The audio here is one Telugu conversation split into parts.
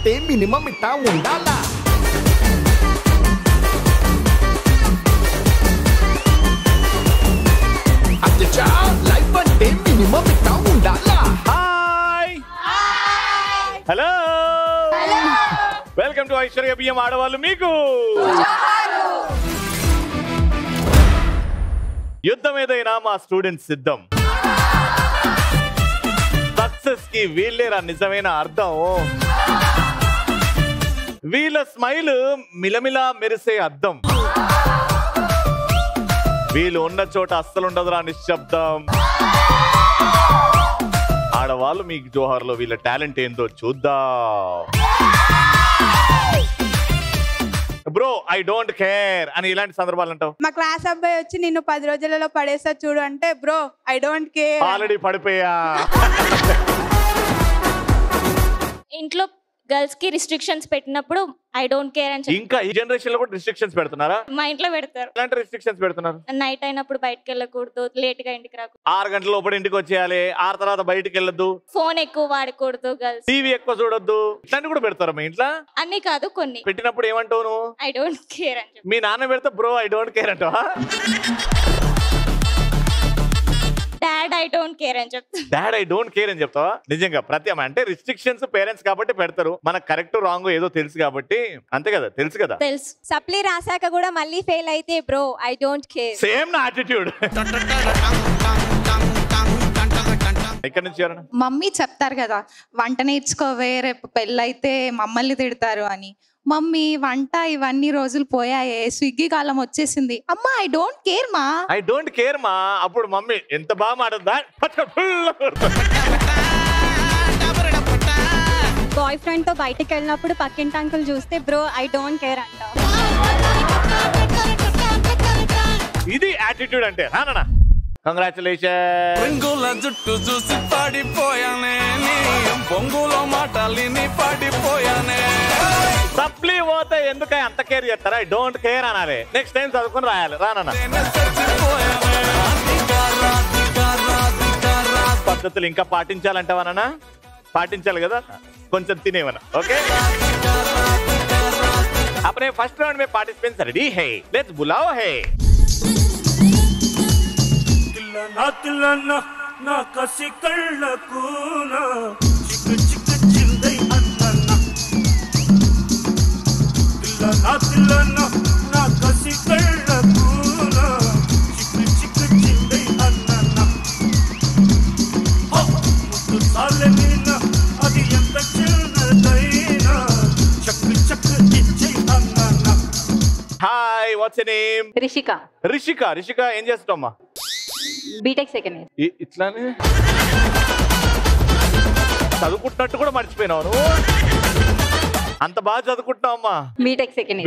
అంటే మినిమం ఇట్టా ఉండాలా. అచ్చా లైఫ్ అంటే మినిమం ఇట్టా ఉండాలా. Hi hello welcome to Aishwarya బియ్యం ఆడవాళ్ళు మీకు యుద్ధం ఏదైనా మా స్టూడెంట్స్ సిద్ధం. సక్సెస్ కి వీళ్ళేరా నిజమైన అర్థం. వీళ్ళ స్మైల్ మిలమిలా మెరిసే అర్థం. వీళ్ళు ఉన్న చోట అస్సలుండదురా నిశ్శబ్దం. ఆడవాళ్ళు మీకు జోహార్లో వీళ్ళ టాలెంట్ ఏందో చూద్దాం. బ్రో ఐ డోంట్ కేర్ అని ఇలాంటి సందర్భాలు అంటావు. మా క్లాస్ అబ్బాయి వచ్చి నిన్ను 10 రోజులలో పడేస్తా చూడు అంటే bro I don't care. Already పడిపోయా. ఇంట్లో గర్ల్స్ కి రిస్ట్రిక్షన్స్ పెట్టినప్పుడు ఐ డోంట్ కేర్ అని ఇంకా ఈ జనరేషన్ లో కూడా రిస్ట్రిక్షన్స్ పెడుతున్నారా? మా ఇంట్లో పెడతారు. ఎలాంటి రిస్ట్రిక్షన్స్ పెడుతున్నారు? నైట్ అయినప్పుడు బయటకు వెళ్ళకూడదు, లేట్ గా ఇంటికి రాకూడదు, 6 గంటల లోపల ఇంటికి వచ్చేయాలి, 6 తర్వాత బయటికి వెళ్ళొద్దు, ఫోన్ ఎక్కువ వాడకూడదు, గర్ల్స్ టీవీ ఎక్కువ చూడొద్దు, ఇట్లాంటి కూడా పెడతారా మీ ఇంట్లో? అన్ని కాదు కొన్ని. పెట్టినప్పుడు ఏమంటావు నువ్వు? ఐ డోంట్ కేర్ అని చెప్పి. మీ నాన్న పెడితే బ్రో ఐ డోంట్ కేర్ అంటావా? డాడ్ ఐ డోంట్ కేర్ అని చెప్తా. డాడ్ ఐ డోంట్ కేర్ అని చెప్తావా? నిజంగా ప్రతి అమ్మ అంటే రిస్ట్రిక్షన్స్ పేరెంట్స్ కాబట్టి పెడతారు. మనకు కరెక్ట్ రాంగ్ ఏదో తెలుసు కాబట్టి. అంతే కదా, తెలుసు కదా. తెలుసు. సప్లీ రాసాక కూడా మళ్ళీ ఫెయిల్ అయితే bro I don't care. Same నా యాటిట్యూడ్. ఎక్కడి నుంచి ఎవరన్నా? మమ్మీ చెప్తారు కదా వంట నేర్చుకోవే రేపు పెళ్ళైతే మమ్మల్ని తిడతారు అని. మమ్మీ వంట ఇవన్నీ రోజులు పోయాయే, స్విగ్గీ కాలం వచ్చేసింది. అమ్మా ఐ డోంట్ కేర్ మా. ఐ డోంట్ కేర్ మా. అప్పుడు మమ్మీ ఎంత బాగా మాట్లాడుతుందా. బాయ్ ఫ్రెండ్ తో బయటకు వెళ్ళినప్పుడు పక్కింటి అంకుల్ చూస్తే బ్రో ఐ డోంట్ కేర్ అంట. ఇది యాటిట్యూడ్ అంటే. నాన్న కంగ్రాచులేషన్. రింగుల జుట్టు చూసి పడిపోయానే, పొంగులో మాటలిని పడిపోయానే. సప్లీ పోతే ఎందుకు అంత కేర్ చేస్తారా? ఐ డోంట్ కేర్ అనాలి. నెక్స్ట్ టైం చదువుకుని రాయాలి. రానన్నా పద్ధతులు ఇంకా పాటించాలంటావా? పాటించాలి కదా, కొంచెం తినేవనా. ఓకే अपने फर्स्ट राउंड में पार्टिसिपेंट्स रेडी है, लेट्स बुलाओ है. ना कसी कल्लकू ना चिक चिक चिंदै अन्नना तिल्लना ना कसी कल्लकू ना चिक चिक चिंदै अन्नना हो मुत्तु सालनीना అది ఎంత చిన్నదైనా చక్ చక్ ఇచ్చై అన్ననా. Hi what's your name? Rishika. Rishika ఏం చేస్తావమ్మా? BTech second year. ఇట్లానే చదువుకుంటున్నట్టు కూడా మర్చిపోయినావు నువ్వు. అంత బాగా చదువుకుంటున్నావమ్మా. BTech second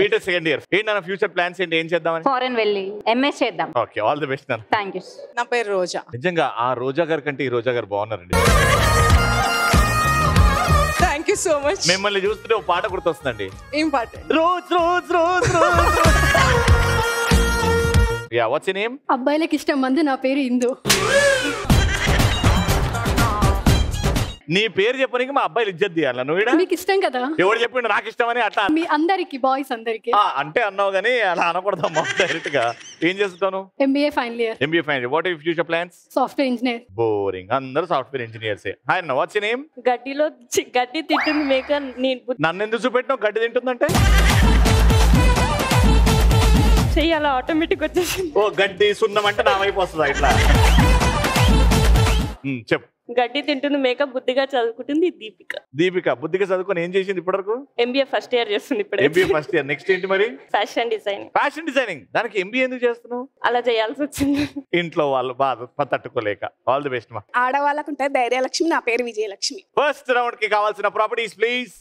year. ఏంటి నా ఫ్యూచర్ ప్లాన్స్ ఏంటి? ఏం చేద్దామని? ఫారెన్ వెళ్ళి ఎంఎస్ చేద్దాం. Okay all the best. Thank you. నా పేరు రోజా. నిజంగా ఆ రోజా గారి కంటే ఈ రోజా గారు బాగున్నారండి. Thank you so much. మిమ్మల్ని చూస్తుంటే ఒక పాట గుర్తొస్తుందండి. ఏం పాట? Rose rose rose rose. Yeah what's your name? అబ్బాయిలకు ఇష్టం మంది. నా పేరు ఇందు. నీ పేరు చెప్పడానికి మా అబ్బాయిలు ఇజ్జత్ తీయాలా? నువ్వు మీకు ఇష్టం కదా. ఎవరు చెప్పిండు నాకు ఇష్టమని? అట్లా మీ అందరికి బాయ్స్ అందరికి అంటే అన్నావు కానీ అలా అనకూడదమ్మా డైరెక్ట్ గా. ఏం చేస్తాను? MBA final year. What are future plans? Software engineer. Boring. అందరూ సాఫ్ట్వేర్ ఇంజనీర్స్. హాయ్ అన్న వాట్స్ యువర్ నేమ్? గడ్డిలో గడ్డి తింటుంది మేక. నన్ను ఎందుకు చూపెట్టినావు? గడ్డి తింటుందంటే చెయ్యాల ఆటోమేటిక్ వచ్చేసింది. ఓ గడ్డి సున్నం అంటే నా వైపు వస్తుందా ఇట్లా? చెప్పు. గడ్డి తింటుంది మేక, బుద్ధిగా చదువుకుంటుంది దీపిక. బుద్ధిగా చదువుకొని ఏం చేసింది ఇప్పటివరకు? ఎంబీఏ ఫస్ట్ ఇయర్ చేస్తుంది ఇప్పుడు. MBA first year. నెక్స్ట్ ఏంటి మరి? Fashion designing. దానికి ఎంబీఏ ఎందుకు చేస్తున్నావు? అలా చేయాల్సి వచ్చింది. ఇంట్లో వాళ్ళు బాధ తట్టుకోలేక. ఆల్ ది బెస్ట్ మా. ఆడవాళ్ళకు ఉంటే ధైర్యలక్ష్మి. నా పేరు విజయలక్ష్మి. ఫస్ట్ రౌండ్ కి కావాల్సిన properties please.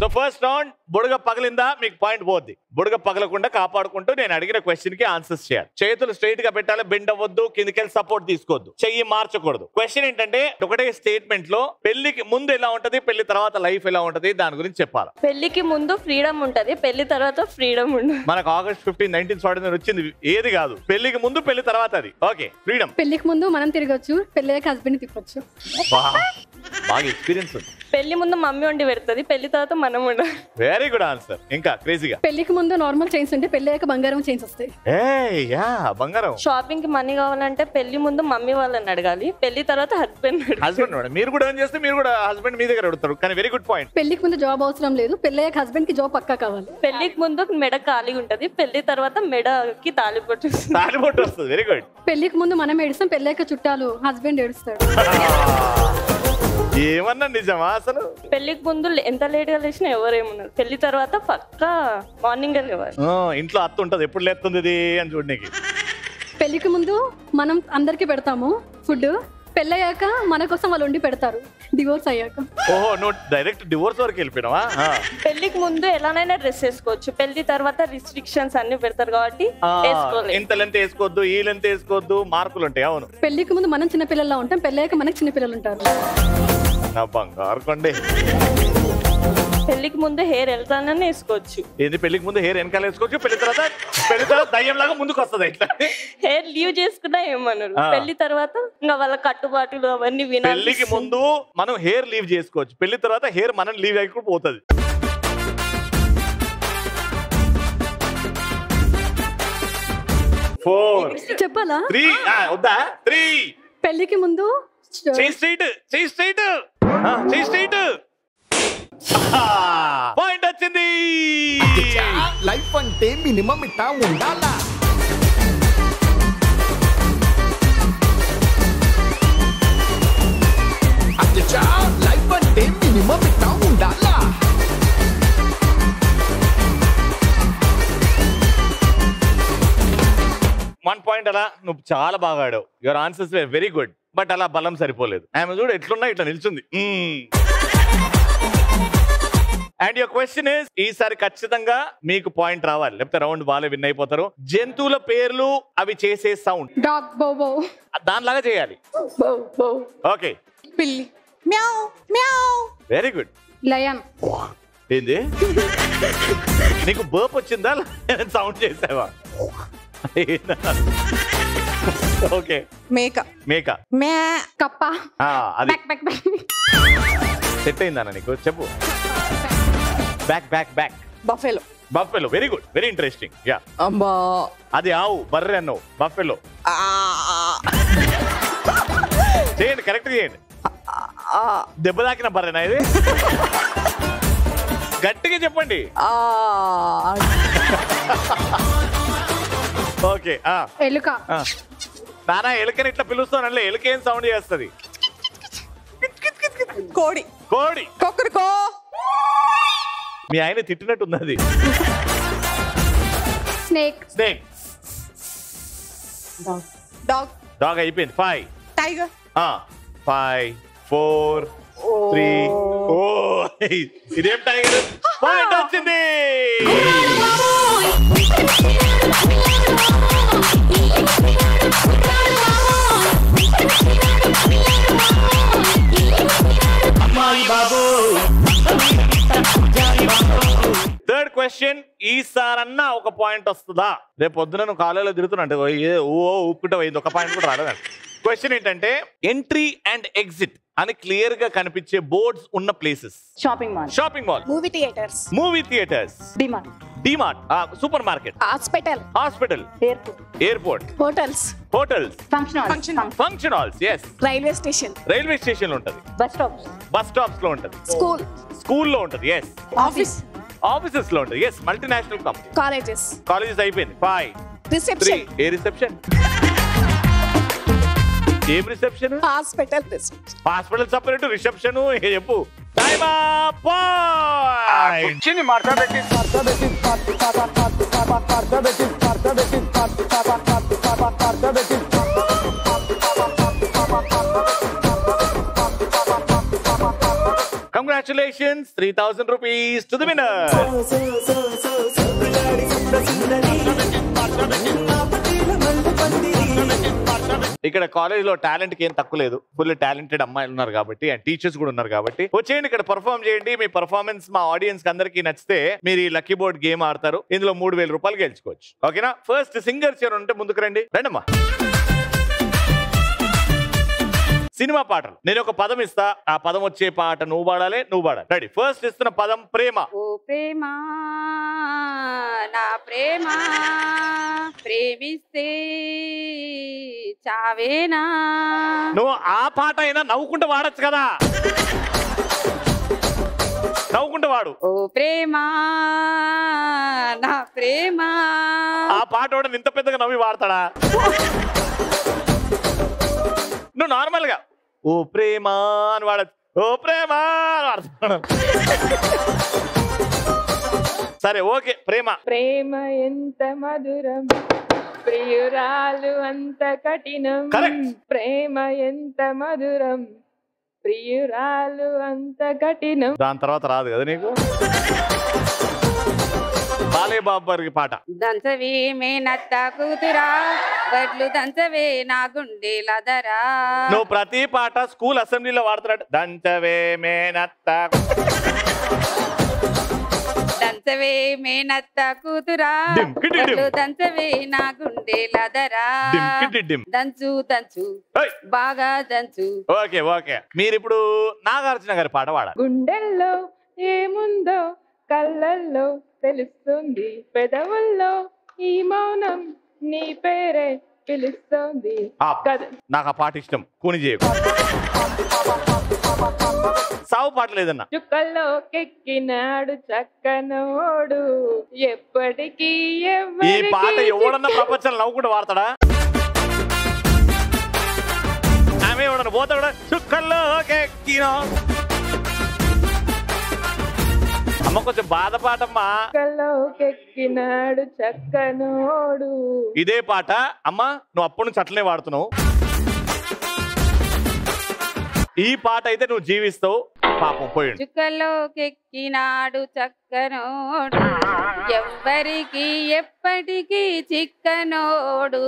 So first round బుడగ పగిలిందా మీకు పాయింట్ పోద్ది. బుడగ పగలకుండా కాపాడుకుంటూ నేను అడిగిన క్వశ్చన్ కి ఆన్సర్స్ చేయాలి. చేతులు స్ట్రైట్ గా పెట్టాలి, బెండ్ అవ్వద్దు, కిందకెళ్ళి సపోర్ట్ తీసుకోవద్దు, చెయ్యి మార్చకూడదు. క్వశ్చన్ ఏంటంటే ఒకటే స్టేట్మెంట్ లో పెళ్లికి ముందు ఎలా ఉంటది, పెళ్లి తర్వాత లైఫ్ ఎలా ఉంటది దాని గురించి చెప్పాలి. పెళ్లికి ముందు ఫ్రీడమ్ ఉంటది, పెళ్లి తర్వాత ఫ్రీడమ్ ఉండదు. మనకు August 15, 1949 వచ్చింది. ఏది కాదు, పెళ్లికి ముందు పెళ్లి తర్వాత అది. Okay freedom. పెళ్లికి ముందు మనం తిరగచ్చు, పెళ్లి హస్బెండ్ తిప్పొచ్చు. బాగా ఎక్స్పీరియన్స్ ఉంది. పెళ్లి ముందు మమ్మీ వండి పెడుతుంది, పెళ్లి తర్వాత మనం ఉండాలి. Very good answer. ఇంకా క్రేజీగా. పెళ్లికి ముందు నార్మల్ చైన్స్ ఉంటే పెళ్లి అయ్యాక బంగారం చైన్స్ వస్తాయి. బంగారం. షాపింగ్ కి మనీ కావాలంటే పెళ్లి ముందు మమ్మీ వాళ్ళని అడగాలి, పెళ్లి తర్వాత హస్బెండ్. మీరు కూడా ఏం చేస్తే మీరు కూడా హస్బెండ్ మీ దగ్గర అడుగుతారు. కానీ వెరీ గుడ్ పాయింట్. పెళ్లికి ముందు జాబ్ అవసరం లేదు, పెళ్లి అయ్యాక హస్బెండ్ కి జాబ్ పక్కా కావాలి. పెళ్లికి ముందు మెడ ఖాళీగా ఉంటది, పెళ్లి తర్వాత మెడకి తాళిబొట్టు వస్తుంది. Very good. పెళ్లికి ముందు మనం ఏడుస్తాం, పెళ్లి అయ్యాక చుట్టాలు హస్బెండ్ ఏడుస్తాడు. ఏమన్నా నిజమా అసలు? పెళ్లికి ముందు ఎంత లేట్ గా లేచినా ఎవరేమన్నారు, పెళ్లి తర్వాత పక్కా మార్నింగ్ లేవాలి. ఇంట్లో అత్త ఉంటది, ఎప్పుడు లేస్తుంది ఇది అని చూడడానికి. పెళ్లికి ముందు మనం అందరికి పెడతాము ఫుడ్, పెళ్ళయ్యాక మన కోసం వాళ్ళు వండి పెడతారు డివోర్స్ అయ్యాక. ఓహో, నువ్వు డైరెక్ట్ డివోర్స్ వరకు వెళ్ళిపోయినావా? పెళ్లికి ముందు ఎలానైనా డ్రెస్ వేసుకోవచ్చు, పెళ్లి తర్వాత రిస్ట్రిక్షన్స్ అన్ని పెడతారు కాబట్టి ఇంత లెంత్ వేసుకోవద్దు, ఈ లెంత్ వేసుకోవద్దు, మార్కులు ఉంటాయి. అవును. పెళ్లికి ముందు మనం చిన్న పిల్లల్లా ఉంటాం, పెళ్ళయ్యాక మనకి చిన్న పిల్లలు ఉంటారు. నా బంగారు కొండే. పెళ్లికి ముందు హెయిర్ వెళ్తానని వేసుకోవచ్చు. ఏంది? పెళ్లికి ముందు హెయిర్ వెనకాల వేసుకోవచ్చు, పెళ్లి తర్వాత దయ్యం లాగా ముందుకు వస్తుంది. ఇట్లా హెయిర్ లీవ్ చేసుకున్నా ఏమన్నారు, పెళ్లి తర్వాత ఇంకా వాళ్ళ కట్టుబాటులు అవన్నీ వినాలి. పెళ్లికి ముందు మనం హెయిర్ లీవ్ చేసుకోవచ్చు, పెళ్లి తర్వాత హెయిర్ మనం లీవ్ అయిపోయి పోతుంది. చెప్పాలా? 3 వద్దా? 3. పెళ్లికి ముందు పాయింట్ వచ్చింది. లైఫ్ అంటే మినిమం ఇట్టా ఉండాలా. లైఫ్ అంటే మినిమం ఇట్టా ఉండాలా. వన్ పాయింట్ అలా నువ్వు చాలా బాగా ఆడావు. Your answers were very good. But అలా బలం సరిపోలేదు. ఆమె చూడు ఎట్లున్నా ఇట్లా నిల్చుంది. అండ్ యువర్ క్వశ్చన్ ఇస్, ఈసారి ఖచ్చితంగా మీకు పాయింట్ రావాలి, లేకపోతే రౌండ్ బాలే విన్ అయిపోతారు. జంతువుల పేర్లు అవి చేసే సౌండ్. డాగ్ బౌ బౌ, దానిలాగా చేయాలి. ఓకే. పిల్లి meow meow. Very good. Lion. ఏంది? నీకు బర్ప్ వచ్చిందా? సౌండ్ చేసావా? ఓకే. మేక. మేక. మ్యా. కప్ప. అది సెట్ అయిందా నీకు? చెప్పు. Back back back. Buffalo. Buffalo. Very good, very interesting. Yeah. అబ్బా. అది ఆవు, బర్రె అన్నావు. బఫెలో. చేయండి, కరెక్ట్ చేయండి. దెబ్బ తాకిన బర్రెనా ఇది? గట్టిగా చెప్పండి. ఓకే. ఎలుక. నానా ఎలుకని ఇట్లా పిలుస్తానండి. ఎలుక ఏం సౌండ్ చేస్తుంది? కోడి. కోడి. కొక్కరికో. మీ ఆయన తిట్టినట్టున్నది. స్నేక్. స్నేక్. డాగ్. డాగ్ అయిపోయింది. 5. టైగర్. 5 4 3. ఓ ఇదేం టైగర్? పాయింట్ వచ్చింది. థర్డ్ క్వశ్చన్, ఈసారన్నా ఒక పాయింట్ వస్తుందా? రేపు పొద్దున నువ్వు కాలేజీలో తిరుగుతున్నా ఊపుకుంటా పోయింది, ఒక పాయింట్ కూడా రాలేదండి. క్వశ్చన్ ఏంటంటే, ఎంట్రీ అండ్ ఎగ్జిట్ అని క్లియర్ గా కనిపించే బోర్డ్స్ ఉన్న places. Shopping mall. Shopping mall. Movie theatres. Movie theatres. DMart. DMart. Supermarket. Hospital. Hospital. Airport. Airport. Hotels. Hotels. Function hall. Function halls. Yes. Railway station. Railway station లో ఉంటది. Bus stops. బస్ స్టాప్స్ లో ఉంటది. స్కూల్. స్కూల్లో ఉంటది. ఎస్. ఆఫీస్. ఆఫీసెస్ లో ఉంటది. Yes. Multinational company. Colleges. Colleges అయిపోయింది. 5. రిసెప్షన్. ఏ రిసెప్షన్? ఏం reception? Hospital reception. Hospital separate, reception చెప్పు. Time up. పాయింట్. చిన్ని మార్చబెట్టి Congratulations, 3,000 rupees to the winner. ఇక్కడ కాలేజ్ లో టాలెంట్ కి ఏం తక్కువ లేదు. ఫుల్ టాలెంటెడ్ అమ్మాయిలు ఉన్నారు కాబట్టి, అండ్ టీచర్స్ కూడా ఉన్నారు కాబట్టి వచ్చేయండి, ఇక్కడ పర్ఫార్మ్ చేయండి. మీ పర్ఫార్మెన్స్ మా ఆడియన్స్ కి అందరికి నచ్చితే మీరు ఈ లక్కీ బోర్డ్ గేమ్ ఆడతారు. ఇందులో 3,000 రూపాయలు గెలుచుకోవచ్చు. ఓకేనా? ఫస్ట్ సింగర్ చేరు ఉంటే ముందుకు రండి. రండమ్మా. సినిమా పాటలు. నేను ఒక పదం ఇస్తా, ఆ పదం వచ్చే పాట నువ్వు పాడాలి, నువ్వు పాడాలి. రెడీ? ఫస్ట్ ఇస్తున్న పదం ప్రేమ. ఓ ప్రేమ నా ప్రేమ ప్రేమిస్తే చావేనా. నువ్వు ఆ పాట అయినా నవ్వుకుంటూ వాడచ్చు కదా, నవ్వుకుంటూ వాడు. ఓ ప్రేమ నా ప్రేమ. ఆ పాట కూడా ఇంత పెద్దగా నవ్వి వాడతాడా? నువ్వు నార్మల్ గా ఓ ప్రేమ అని వాడచ్చు, ఓ ప్రేమ అని వాడతాడు. సరే ఓకే, ప్రేమ. ప్రేమ ఎంత మధురం, ప్రియురాలు అంత కఠినం. ప్రేమ ఎంత మధురం, ప్రియురాలు అంత కఠినం. దాని తర్వాత రాదు కదా నీకు. బాలయ్య బాబు గారి పాట. దంచవే మేనత్త కూతురా, వడ్లు దంచవే నా గుండెలదరా. నువ్వు ప్రతి పాట స్కూల్ అసెంబ్లీలో వాడుతున్నాడు. దంచవే మేనత్త, దంచవే మేనత్త కూతురా, వడ్లు దంచవే నా గుండెలదరా. దంచు దంచు బాగా దంచు. ఓకే ఓకే, మీరు ఇప్పుడు నాగార్జున గారి పాట వాడాలి. గుండెల్లో ఏముందో కళ్ళల్లో తెలుస్తుంది, పెదవుల్లో ఈ మౌనం నీ పేరే పిలుస్తుంది. నాకు ఆ పాట ఇష్టం, కూని చేయకు. సావు పాట లేదన్నా. చుక్కల్లో కెక్కినాడు చక్కనోడు, ఎప్పటికీ ఈ పాట ఎవడన్నా ప్రపంచంలో నవ్వుకుంటూ వాడతాడా? ఆమె ఎవడన్నా పోతాడా? చుక్కల్లో కెక్కినా. అమ్మ కొంచెం బాధ పాటమ్మా. కెక్కినాడు చక్కనోడు. ఇదే పాట అమ్మా, నువ్వు అప్పటి నుంచి అట్లనే వాడుతున్నావు. ఈ పాట అయితే నువ్వు జీవిస్తావు. పాపం పోయిండు. చుక్కల్లో కెక్కినాడు చక్కనోడు, ఎవ్వరికి ఎప్పటికీ చిక్కనోడు.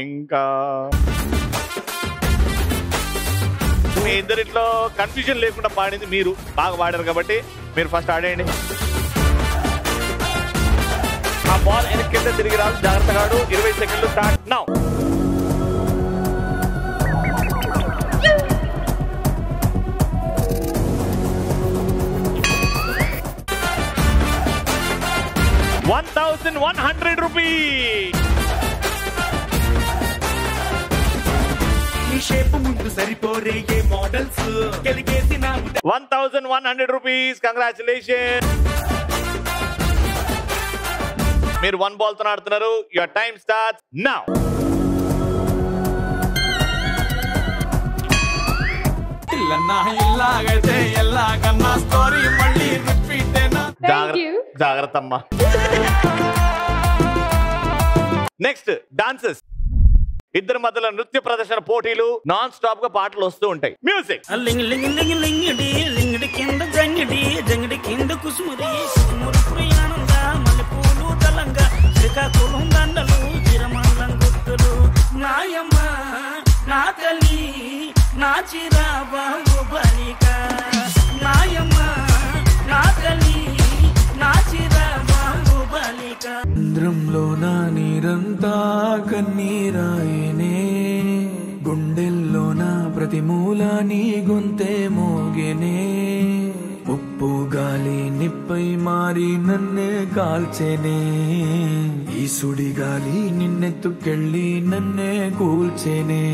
ఇంకా మీ ఇద్దరిట్లో కన్ఫ్యూజన్ లేకుండా పాడింది మీరు. బాగా పాడారు కాబట్టి మీరు ఫస్ట్ ఆడేయండి. ఆ బాల్ వెనక్కి తిరిగి రాదు, జాగ్రత్తగా ఆడు. 20 సెకండ్లు స్టార్ట్ నౌ. ₹1,100. సరిపోరే ఏ మోడల్స్ గెలిగేసి నాకు ₹1,100. కంగ్రాచులేషన్. మీరు 1 బాల్ తో ఆడుతున్నారు. Your time starts now. జాగ్రత్త అమ్మా. Next dances. ఇద్దరి మధ్యలో నృత్య ప్రదర్శన పోటీలు, నాన్ స్టాప్ గా పాటలు వస్తూ ఉంటాయి. మ్యూజిక్. కింద జంగిడి జంగిడి కింద కుసుమురి కుసుమురు ప్రయాణంగా మల్లెపూలు తలంగా శ్రీకాకుళం దండలు చిరమంగళం గుర్తులు. నాయమ్మ నా తల్లి నా చిరాబాబు బాలిక, నాయమ్మ నా తల్లి నా చిరాబాబు బాలిక. చంద్రంలో నా నీరంతా కన్నీరాయనే, గుండెల్లో నా ప్రతి మూల నీ గొంతే మోగెనే. ఉప్పు గాలి నిప్పై మారి నన్నే కాల్చెనే, ఈ సుడి గాలి నిన్నెత్తుకెళ్ళి నన్నే కూల్చెనే.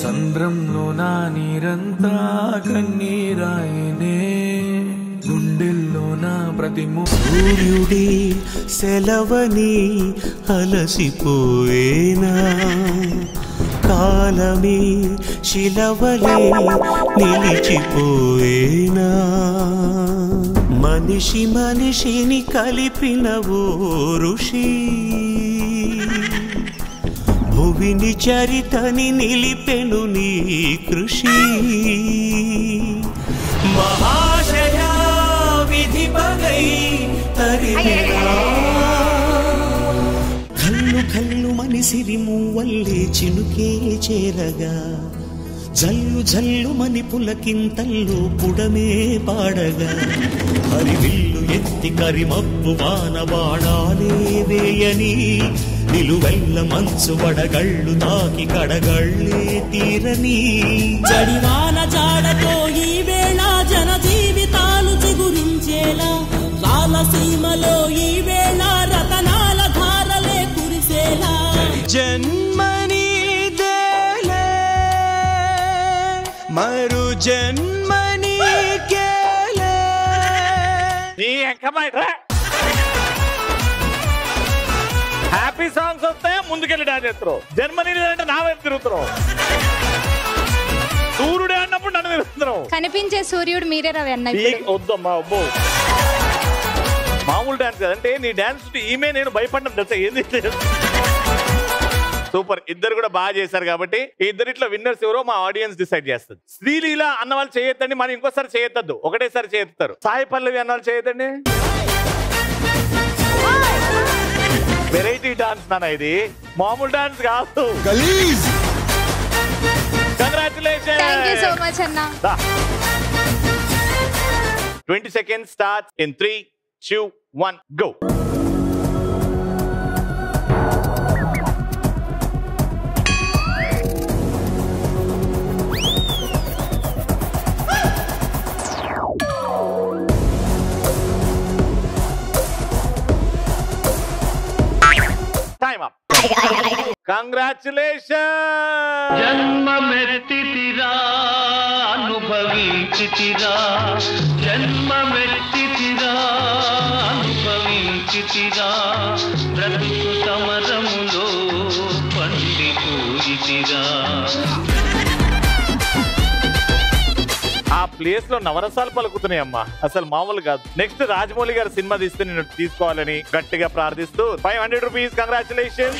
సంద్రంలో నా నీరంతా కన్నీరాయనే, గుండెల్లో నా ప్రతి సూర్యుడి సెలవని అలసిపోయేనా, కాలమే శిలవలే నిలిచిపోయేనా. మనిషి మనిషిని కలిపిన ఓ ఋషి, భువిని చరితని నిలిపెను నీ కృషి. మహాశయా విధి పగై తరిమినా, కళ్ళు కళ్ళు మనిసిరి మూవల్లే చినుకే చేరగా, జల్లు జల్లు మని పులకింతల్లు పుడమే పాడగా హరివిల్లు ఎత్తి కరిమప్పు వాన బాణాలే వేయని నిలువెల్ల మంచు వడగళ్ళు తాకి కడగళ్ళే తీరని జడివాన జాడతో ఈ వేళ జన జీవితాలు చిగురించేలా రాలసీమలో ఈ వేళ రతనాల ధారలే కురిసేలా జన్మని దేలే మరు జన్మని కేలే నీ ఎంకమాయి హ్యాపీ సాంగ్స్ వస్తే ముందుకెళ్ళి డాన్స్ చేస్తారు. జర్మనీ అంటే నా వైపు తిరుగుతారు. సూర్యుడే అన్నప్పుడు నన్ను తిరుగుతున్నావు. కనిపించే సూర్యుడు మీరే రవి అన్న. వద్దమ్మా అబ్బో మామూలు డాన్స్ కదంటే నీ డాన్స్ ఈమె నేను భయపడ్డం తెలుసా ఏంది. సూపర్, ఇద్దరు కూడా బాగా చేశారు కాబట్టి ఇద్దరిట్లో విన్నర్స్ ఎవరో మా ఆడియన్స్ డిసైడ్ చేస్తుంది. శ్రీలీల అన్న వాళ్ళు చేయొద్దండి, మనం ఇంకోసారి చేయొద్దు, ఒకటేసారి చేస్తారు. సాయి పల్లవి అన్న వాళ్ళు చేయొద్దండి. వెరైటీ డాన్స్ నాన్న, ఇది మామూలు డాన్స్ కాదు. కంగ్రాచులేషన్. థాంక్యూ సో మచ్ అన్న. 20 seconds starts in 3, 2, 1, go. Time up. Congratulations. జన్మమెత్తితిరా అనుభవించితిరా జన్మమెత్తితిరా అనుభవించితిరా బ్రతుకు సమరములో పండిపోయితిరా. ఆ ప్లేస్ లో నవరసాలు పలుకుతున్నాయి అమ్మా, అసలు మామూలు కాదు. నెక్స్ట్ రాజమౌళి గారి సినిమా తీస్తే నేను తీసుకోవాలని గట్టిగా ప్రార్థిస్తూ 500 రూపీస్. కంగ్రాచులేషన్.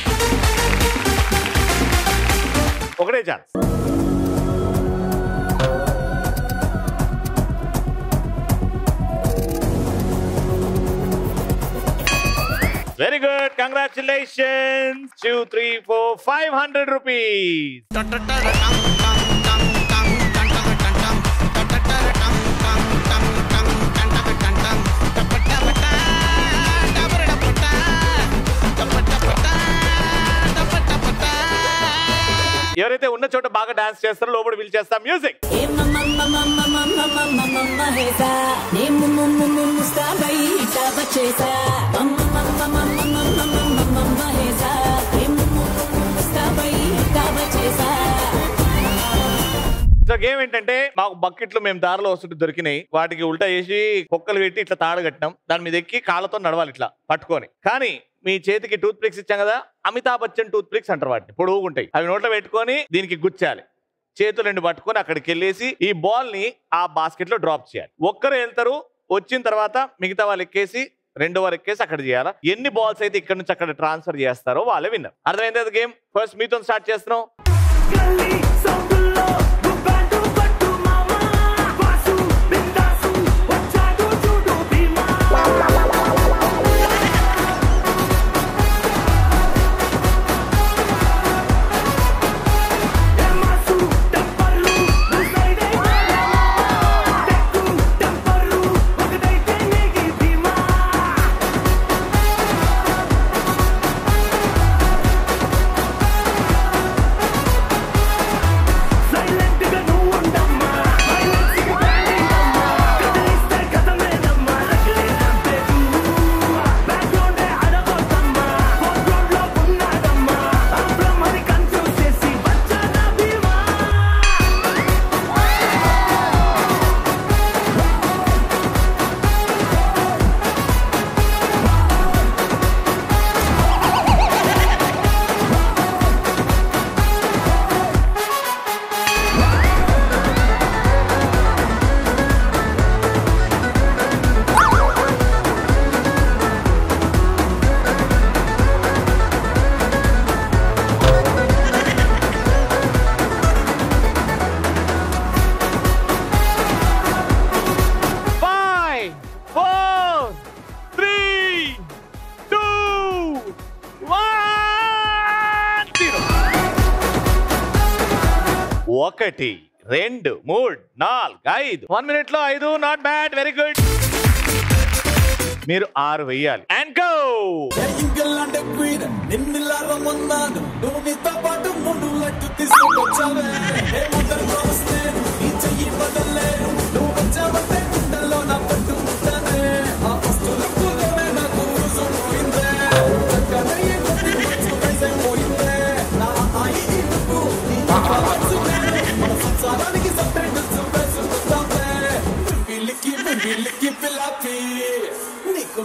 ఒకటే chance. Very good, congratulation. 2, 3, 4, 500 rupees. ఎవరైతే ఉన్న చోట బాగా డాన్స్ చేస్తారో లోపల వీల్ చేస్తాం. మ్యూజిక్. సో గేమ్ ఏంటంటే మాకు బకెట్లు మేము దారిలో వస్తుంటే దొరికినాయి, వాటికి ఉల్టా చేసి కుక్కలు పెట్టి ఇట్లా తాడు కట్టినాం, దాని మీద ఎక్కి కాళ్ళతో నడవాలి ఇట్లా పట్టుకొని. కానీ మీ చేతికి టూత్ పిక్స్ ఇచ్చాం కదా, అమితాబ్ బచ్చన్ టూత్ పిక్స్ అంటారు వాటిని, పొడుగుంటాయి. అవి నోట్లో పెట్టుకొని దీనికి గుచ్చాలి, చేతులు రెండు పట్టుకొని అక్కడికి వెళ్ళేసి ఈ బాల్ ని ఆ బాస్కెట్ లో డ్రాప్ చేయాలి. ఒక్కరు వెళ్తారు, వచ్చిన తర్వాత మిగతా వాళ్ళు ఎక్కేసి రెండో వారు ఎక్కేసి అక్కడ చేయాలా. ఎన్ని బాల్స్ అయితే ఇక్కడ నుంచి అక్కడ ట్రాన్స్ఫర్ చేస్తారో వాళ్ళే విన్నర్. అర్థమైంది గేమ్. ఫస్ట్ మీతో స్టార్ట్ చేస్తున్నాం. ఒకటి 2 3 4 5 1 minute లో 5. Not bad, very good. మీరు 6 వెయ్యాలి. And go.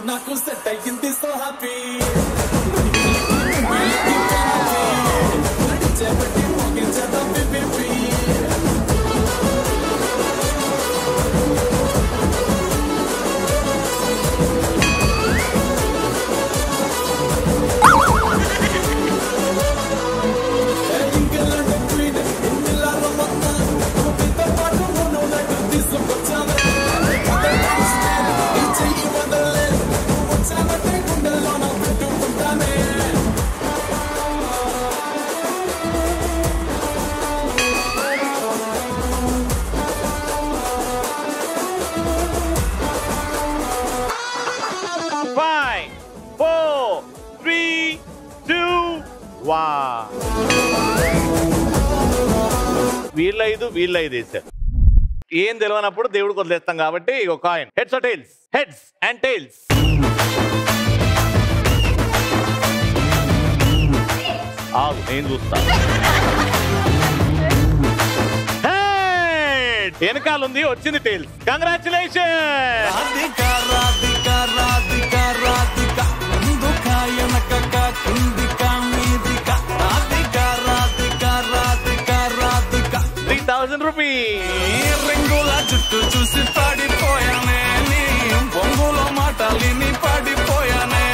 నాకు సెట్ అయ్యింది సో హ్యాపీ. వీళ్ళ 5 వేసారు. ఏం తెలియనప్పుడు దేవుడికి వదిలేస్తాం కాబట్టి ఒక coin. Heads or tails? Heads and tails. ఆగు, నేను చూస్తా. వెనకాల ఉంది, వచ్చింది టైల్స్. కంగ్రాచులేషన్. రింగుల జుట్టు చూసి పడిపోయానే, పొంగుల మాటలిని పడిపోయానే,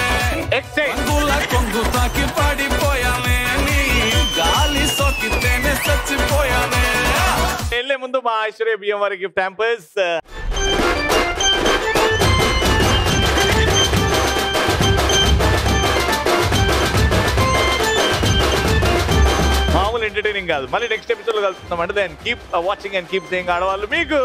రంగుల కొంగు తాకి పడిపోయానే, గాలి సోకితేనే చచ్చిపోయానే. వెళ్ళే ముందు మా ఐశ్వర్య బియ్యం వారి గిఫ్ట్ హ్యాంపర్స్. మామూలు ఎంటర్టైనింగ్ కాదు. మళ్ళీ నెక్స్ట్ ఎపిసోడ్ లో కలుస్తున్నాం. అంటే then keep watching and keep saying ఆడవాళ్ళు మీకు